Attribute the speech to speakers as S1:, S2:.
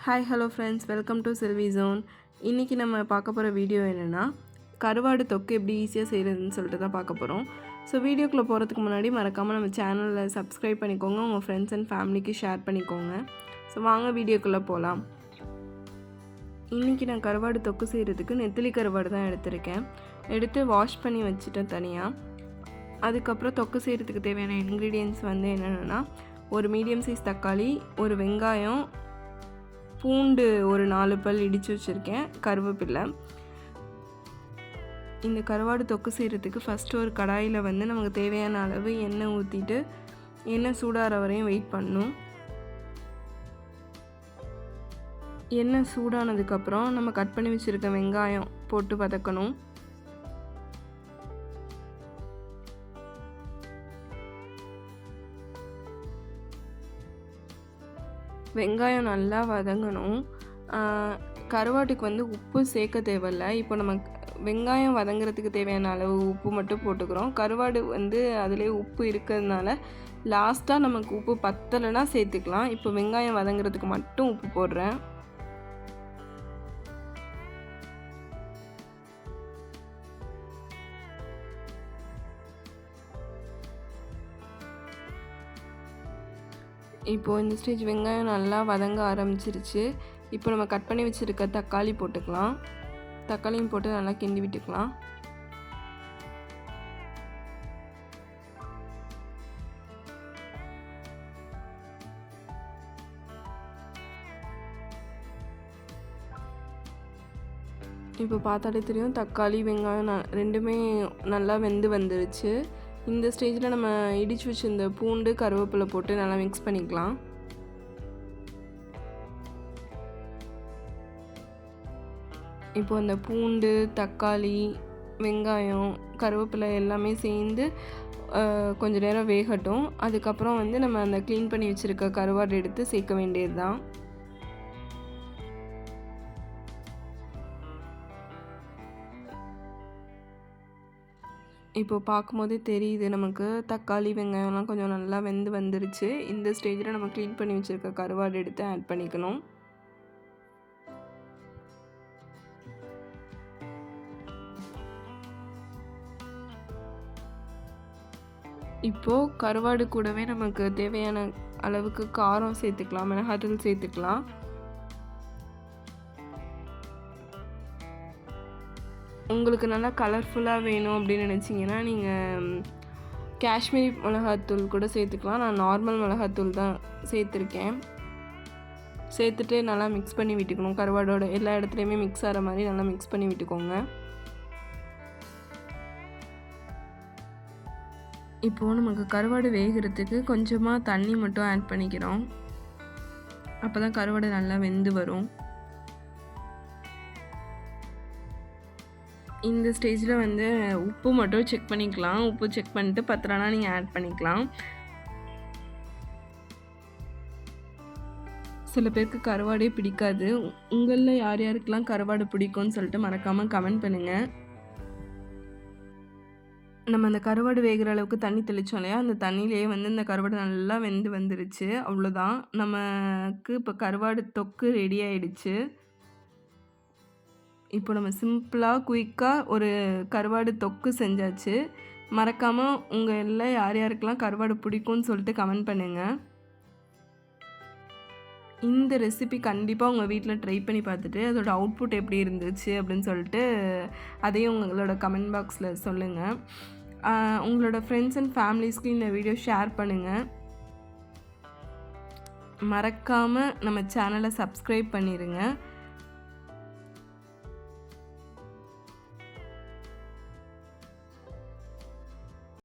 S1: Hi hello friends, welcome to Selvi zone. இன்றைக்கி நம்ம பார்க்க போகிற வீடியோ என்னென்னா, கருவாடு தொக்கு எப்படி ஈஸியாக செய்கிறதுன்னு சொல்லிட்டு தான் பார்க்க போகிறோம். ஸோ வீடியோக்குள்ளே போகிறதுக்கு முன்னாடி மறக்காமல் நம்ம சேனலில் சப்ஸ்கிரைப் பண்ணிக்கோங்க, உங்கள் ஃப்ரெண்ட்ஸ் அண்ட் ஃபேமிலிக்கு ஷேர் பண்ணிக்கோங்க. ஸோ வாங்க வீடியோக்குள்ளே போகலாம். இன்றைக்கி நான் கருவாடு தொக்கு செய்கிறதுக்கு நெத்திலி கருவாடு தான் எடுத்திருக்கேன். எடுத்து வாஷ் பண்ணி வச்சுட்டேன் தனியாக. அதுக்கப்புறம் தொக்கு செய்கிறதுக்கு தேவையான இன்க்ரீடியன்ட்ஸ் வந்து என்னென்னா, ஒரு மீடியம் சைஸ் தக்காளி, ஒரு வெங்காயம், பூண்டு ஒரு 4 பல் இடித்து வச்சுருக்கேன், கருவேப்பிலை. இந்த கருவாடு தொக்கு செய்கிறதுக்கு ஃபஸ்ட்டு ஒரு கடாயில் வந்து நமக்கு தேவையான அளவு எண்ணெய் ஊற்றிட்டு எண்ணெய் சூடாகிற வரையும் வெயிட் பண்ணணும். எண்ணெய் சூடானதுக்கப்புறம் நம்ம கட் பண்ணி வச்சுருக்க வெங்காயம் போட்டு வதக்கணும். வெங்காயம் நல்லா வதங்கணும். கருவாட்டுக்கு வந்து உப்பு சேர்க்க தேவையில்லை. இப்போ நம்ம வெங்காயம் வதங்குறதுக்கு தேவையான அளவு உப்பு மட்டும் போட்டுக்கிறோம். கருவாடு வந்து அதிலே உப்பு இருக்கிறதுனால லாஸ்ட்டாக நமக்கு உப்பு பத்தலைன்னா சேர்த்துக்கலாம். இப்போ வெங்காயம் வதங்குறதுக்கு மட்டும் உப்பு போடுறேன். இப்போது இந்த ஸ்டேஜ் வெங்காயம் நல்லா வதங்க ஆரம்பிச்சிருச்சு. இப்போ நம்ம கட் பண்ணி வச்சுருக்க தக்காளி போட்டுக்கலாம். தக்காளியும் போட்டு நல்லா கிண்டி விட்டுக்கலாம். இப்போ பார்த்தாலே தெரியும், தக்காளி வெங்காயம் ரெண்டுமே நல்லா வெந்து வந்துருச்சு. இந்த ஸ்டேஜில் நம்ம இடித்து வச்சுருந்த பூண்டு கருவேப்பிலை போட்டு நல்லா மிக்ஸ் பண்ணிக்கலாம். இப்போ அந்த பூண்டு, தக்காளி, வெங்காயம், கருவேப்பிலை எல்லாமே சேர்ந்து கொஞ்சம் நேரம் வேகட்டும். அதுக்கப்புறம் வந்து நம்ம அந்த க்ளீன் பண்ணி வச்சுருக்க கருவாடு எடுத்து சேர்க்க வேண்டியது தான். இப்போது பார்க்கும்போதே தெரியுது நமக்கு, தக்காளி வெங்காயம்லாம் கொஞ்சம் நல்லா வெந்து வந்துருச்சு. இந்த ஸ்டேஜில் நம்ம க்ளீன் பண்ணி வச்சுருக்க கருவாடு எடுத்து ஆட் பண்ணிக்கணும். இப்போது கருவாடு கூடவே நமக்கு தேவையான அளவுக்கு காரம் சேர்த்துக்கலாம், மிளகாத்தூள் சேர்த்துக்கலாம். உங்களுக்கு நல்லா கலர்ஃபுல்லாக வேணும் அப்படின்னு நினச்சிங்கன்னா நீங்கள் காஷ்மீரி மிளகாத்தூள் கூட சேர்த்துக்கலாம். நான் நார்மல் மிளகாத்தூள் தான் சேர்த்துருக்கேன். சேர்த்துட்டு நல்லா மிக்ஸ் பண்ணி விட்டுக்கணும். கருவாடோட எல்லா இடத்துலையுமே மிக்ஸ் ஆகிற மாதிரி நல்லா மிக்ஸ் பண்ணி விட்டுக்கோங்க. இப்போது நமக்கு கருவாடு வேகிறதுக்கு கொஞ்சமாக தண்ணி மட்டும் ஆட் பண்ணிக்கிறோம். அப்போ தான் கருவாடு நல்லா வெந்து வரும். இந்த ஸ்டேஜில் வந்து உப்பு மட்டும் செக் பண்ணிக்கலாம். உப்பு செக் பண்ணிட்டு பத்தலைனா நீங்கள் ஆட் பண்ணிக்கலாம். சில பேருக்கு கருவாடே பிடிக்காது. உங்களில் யார் யாருக்கெல்லாம் கருவாடு பிடிக்கும்னு சொல்லிட்டு மறக்காமல் கமெண்ட் பண்ணுங்கள். நம்ம அந்த கருவாடு வேகிற அளவுக்கு தண்ணி தெளித்தோம் இல்லையா, அந்த தண்ணியிலேயே வந்து இந்த கருவாடு நல்லா வெந்து வந்துருச்சு. அவ்வளோதான், நமக்கு இப்போ கருவாடு தொக்கு ரெடி ஆகிடுச்சு. இப்போ நம்ம சிம்பிளாக குயிக்காக ஒரு கருவாடு தொக்கு செஞ்சாச்சு. மறக்காமல் உங்கள் எல்லாம் யார் யாருக்கெல்லாம் கருவாடு பிடிக்கும்னு சொல்லிட்டு கமெண்ட் பண்ணுங்கள். இந்த ரெசிபி கண்டிப்பாக உங்கள் வீட்டில் ட்ரை பண்ணி பார்த்துட்டு அதோட அவுட்புட் எப்படி இருந்துச்சு அப்படின்னு சொல்லிட்டு அதையும் உங்களோட கமெண்ட் பாக்ஸில் சொல்லுங்கள். உங்களோட ஃப்ரெண்ட்ஸ் அண்ட் ஃபேமிலிஸ்க்கு இந்த வீடியோ ஷேர் பண்ணுங்கள். மறக்காமல் நம்ம சேனலை சப்ஸ்கிரைப் பண்ணிடுங்க.